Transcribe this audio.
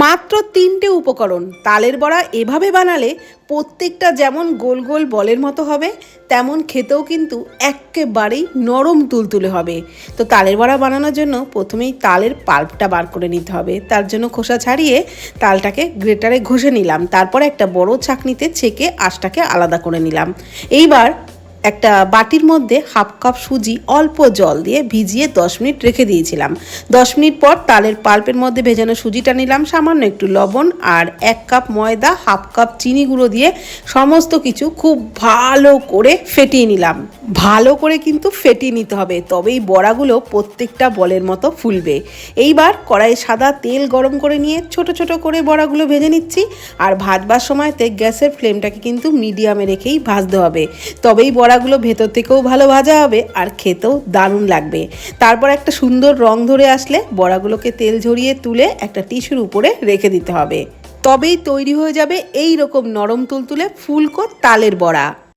মাত্র ৩টে উপকরণ। তালের বড়া এভাবে বানালে প্রত্যেকটা যেমন গোল গোল বলের মতো হবে, তেমন খেতেও কিন্তু একেবারেই নরম তুলতুলে হবে। তো তালের বড়া বানানোর জন্য প্রথমেই তালের পাল্পটা বার করে নিতে হবে। তার জন্য খোসা ছাড়িয়ে তালটাকে গ্রেটারে ঘষে নিলাম, তারপর একটা বড় ছাঁকনিতে ছেঁকে আঁশটাকে আলাদা করে নিলাম। এইবার একটা বাটির মধ্যে হাফ কাপ সুজি অল্প জল দিয়ে ভিজিয়ে 10 মিনিট রেখে দিয়েছিলাম। 10 মিনিট পর তালের পাল্পের মধ্যে ভেজানো সুজিটা নিলাম, সামান্য একটু লবণ আর 1 কাপ ময়দা, হাফ কাপ চিনি গুঁড়ো দিয়ে সমস্ত কিছু খুব ভালো করে ফেটিয়ে নিলাম। ভালো করে কিন্তু ফেটিয়ে নিতে হবে, তবেই বড়াগুলো প্রত্যেকটা বলের মতো ফুলবে। এইবার কড়াইয়ে সাদা তেল গরম করে নিয়ে ছোট ছোট করে বড়াগুলো ভেজে নিচ্ছি। আর ভাজবার সময়তে গ্যাসের ফ্লেমটাকে কিন্তু মিডিয়ামে রেখেই ভাজতে হবে, তবেই বড়াগুলো ভেতর থেকেও ভালো ভাজা হবে আর খেতেও দারুণ লাগবে। তারপর একটা সুন্দর রং ধরে আসলে বড়াগুলোকে তেল ঝরিয়ে তুলে একটা টিস্যুর উপরে রেখে দিতে হবে, তবেই তৈরি হয়ে যাবে এই রকম নরম তুলতুলে ফুলকো তালের বড়া।